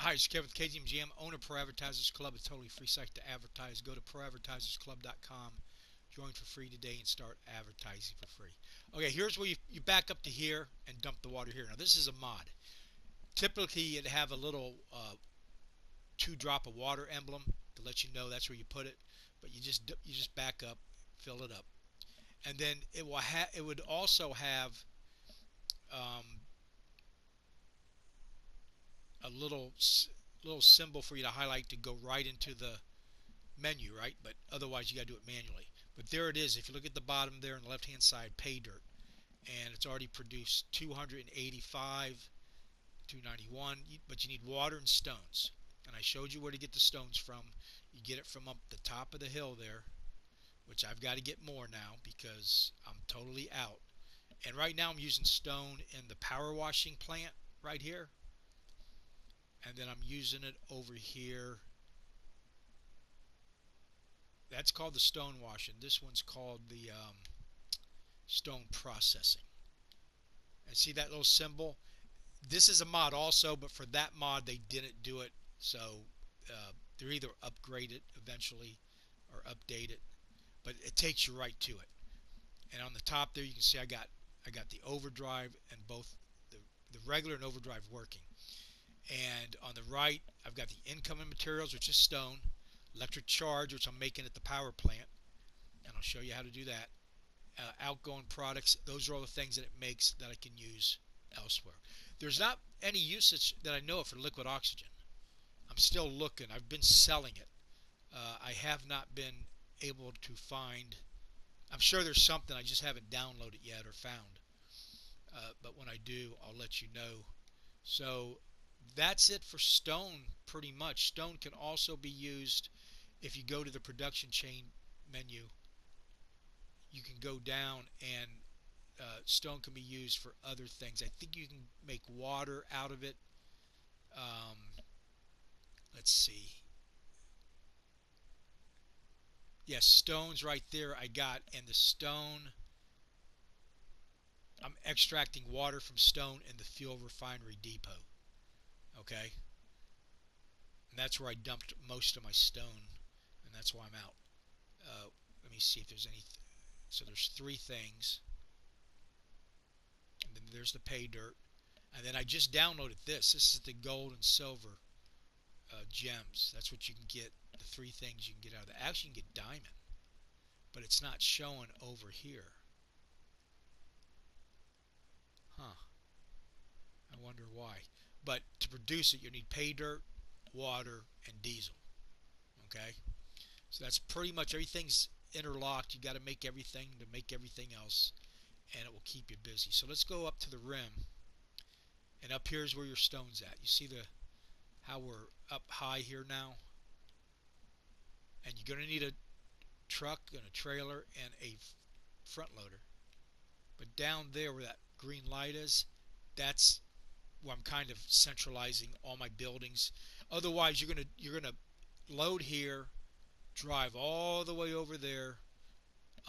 Hi, it's Kevin with KGMJAM, owner Pro Advertisers Club. It's a totally free site to advertise. Go to proadvertisersclub.com, join for free today, and start advertising for free. Okay, here's where you back up to here and dump the water here. Now, this is a mod. Typically, you'd have a little 2-drop of water emblem to let you know that's where you put it, but you just back up, fill it up, and then it would also have um, a little symbol for you to highlight to go right into the menu, right? But otherwise you got to do it manually. But there it is. If you look at the bottom there on the left hand side, pay dirt, and it's already produced 285, 291, but you need water and stones. And I showed you where to get the stones from. You get it from up the top of the hill there, which I've got to get more now because I'm totally out. And right now I'm using stone in the power washing plant right here, and then I'm using it over here. That's called the stone washing. This one's called the stone processing. And see that little symbol? This is a mod also, but for that mod they didn't do it. So they're either upgrade it eventually or update it, but it takes you right to it. And on the top there you can see I got the overdrive and both the regular and overdrive working. And on the right I've got the incoming materials, which is stone, electric charge, which I'm making at the power plant, and I'll show you how to do that. Outgoing products, those are all the things that it makes that I can use elsewhere. There's not any usage that I know of for liquid oxygen. I'm still looking. I've been selling it. I have not been able to find. I'm sure there's something, I just haven't downloaded yet or found. But when I do, I'll let you know. So that's it for stone pretty much. Stone can also be used if you go to the production chain menu. You can go down and stone can be used for other things. I think you can make water out of it. Let's see. Yes, stone's right there I got, and the stone, I'm extracting water from stone in the fuel refinery depot. Okay, and that's where I dumped most of my stone, and that's why I'm out. Let me see if there's any. So there's 3 things, and then there's the pay dirt, and then I just downloaded this. This is the gold and silver gems. That's what you can get. The 3 things you can get out of that. Actually, you can get diamond, but it's not showing over here. Huh. I wonder why. But to produce it, you need pay dirt, water, and diesel. Okay? So that's pretty much everything's interlocked. You got to make everything to make everything else, and it will keep you busy. So let's go up to the rim, and up here is where your stone's at. You see how we're up high here now? And you're going to need a truck and a trailer and a front loader. But down there where that green light is, that's where I'm kind of centralizing all my buildings. Otherwise, you're gonna load here, drive all the way over there,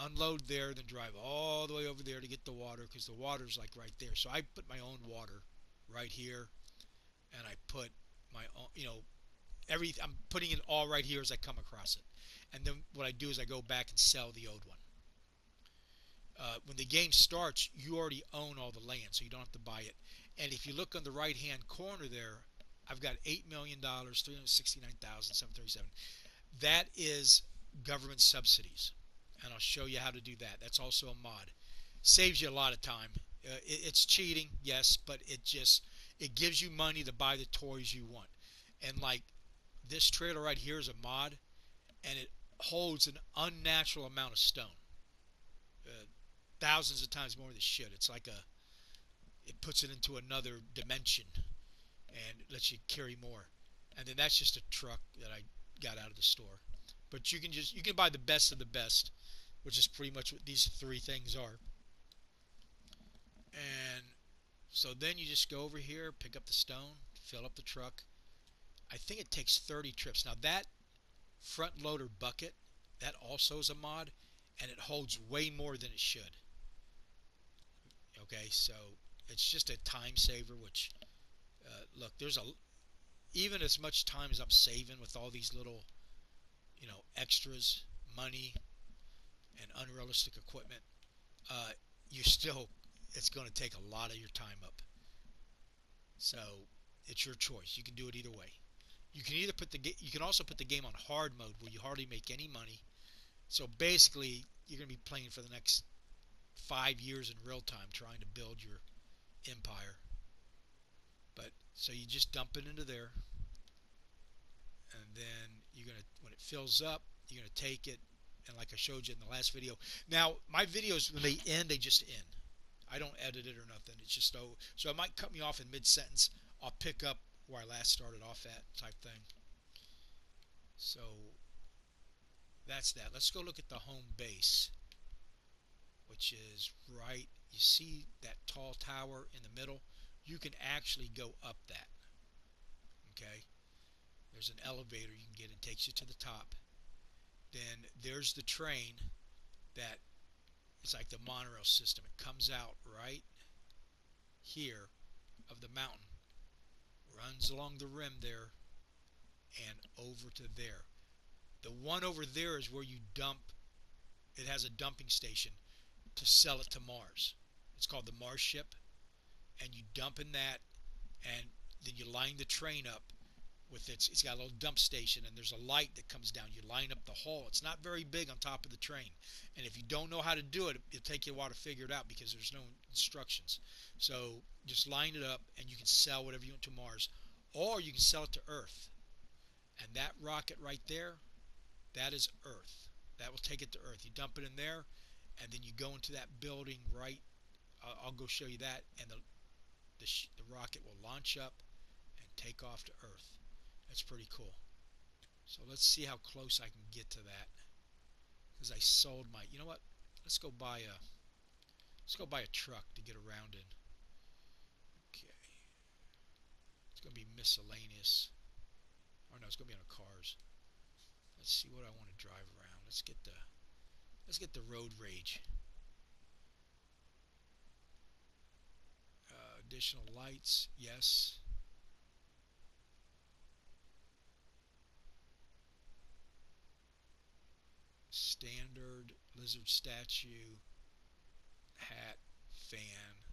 unload there, then drive all the way over there to get the water, because the water's like right there. So I put my own water right here, and I put my own, I'm putting it all right here as I come across it. And then what I do is I go back and sell the old one. When the game starts, you already own all the land, so you don't have to buy it. And if you look on the right hand corner there, I've got $8,369,737. That is government subsidies, and I'll show you how to do that. That's also a mod. Saves you a lot of time. It's cheating, yes, but it gives you money to buy the toys you want. And like this trailer right here is a mod, and it holds an unnatural amount of stone. Thousands of times more than it should. It's like it puts it into another dimension and lets you carry more. And then that's just a truck that I got out of the store. But you can buy the best of the best, which is pretty much what these 3 things are. And so then you just go over here, pick up the stone, fill up the truck. I think it takes 30 trips. Now that front loader bucket, that also is a mod, and it holds way more than it should. Okay, so it's just a time saver, which look, even as much time as I'm saving with all these little, extras, money, and unrealistic equipment, uh, you still, it's going to take a lot of your time up. So it's your choice. You can do it either way. You can either you can also put the game on hard mode where you hardly make any money. So basically, you're going to be playing for the next 5 years in real time trying to build your empire. But so you just dump it into there, and then you're going to, when it fills up, you're going to take it, and like I showed you in the last video. Now, my videos, when they end, they just end. I don't edit it or nothing. It's just, so it might cut me off in mid-sentence. I'll pick up where I last started off at, type thing. So that's that. Let's go look at the home base, which is right. You see that tall tower in the middle? You can actually go up that. Okay? There's an elevator you can get and takes you to the top. Then there's the train that it's like the monorail system. It comes out right here of the mountain, runs along the rim there, and over to there. The one over there is where you dump. It has a dumping station to sell it to Mars. It's called the Mars ship, and you dump in that, and then you line the train up with it's got a little dump station, and there's a light that comes down. You line up the hole. It's not very big on top of the train, and if you don't know how to do it, it'll take you a while to figure it out because there's no instructions. So just line it up, and you can sell whatever you want to Mars, or you can sell it to Earth. And that rocket right there, that is Earth. That will take it to Earth. You dump it in there, and then you go into that building right. I'll go show you that, and the rocket will launch up and take off to Earth. That's pretty cool. So let's see how close I can get to that. Because I sold my. You know what? Let's go buy a truck to get around in. Okay. It's gonna be miscellaneous. Or no, it's gonna be on cars. Let's see what I want to drive around. Let's get the road rage. Additional lights, yes. Standard lizard statue, hat, fan.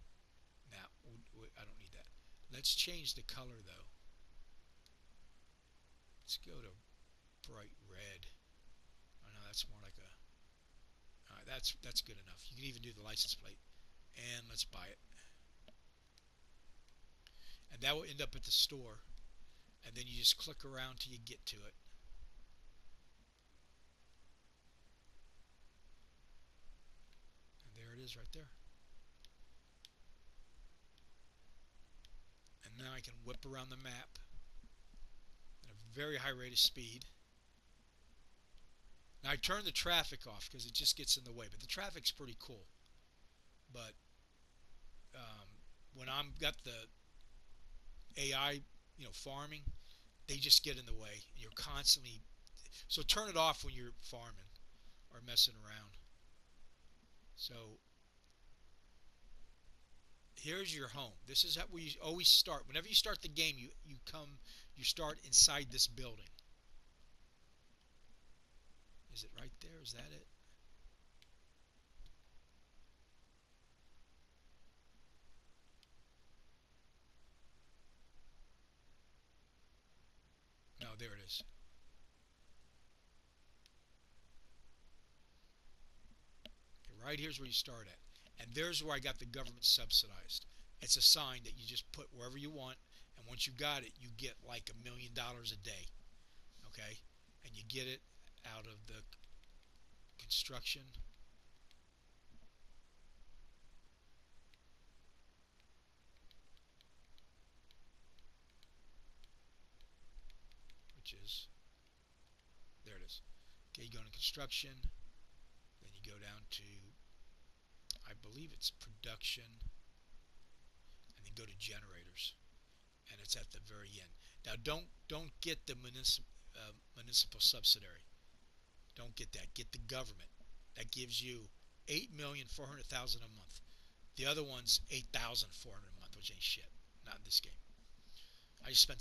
Now, I don't need that. Let's change the color though. Let's go to bright red. Oh no, that's more like a. Alright, that's good enough. You can even do the license plate. And let's buy it. And that will end up at the store. And then you just click around till you get to it. And there it is right there. And now I can whip around the map at a very high rate of speed. Now I turn the traffic off because it just gets in the way, but the traffic's pretty cool. But when I'm got the AI, farming, they just get in the way. You're constantly, so turn it off when you're farming or messing around. So here's your home. This is how we always start. Whenever you start the game, you start inside this building. Is it right there? Is that it? No, there it is. Okay, right here's where you start at. And there's where I got the government subsidized. It's a sign that you just put wherever you want, and once you got it, you get like $1 million a day. Okay? And you get it out of the construction. Which is, there it is. Okay, you go into construction, then you go down to, I believe it's production, and then go to generators, and it's at the very end. Now don't get the municipal subsidiary. Don't get that. Get the government. That gives you $8,400,000 a month. The other one's $8,400 a month, which ain't shit. Not in this game. I just spent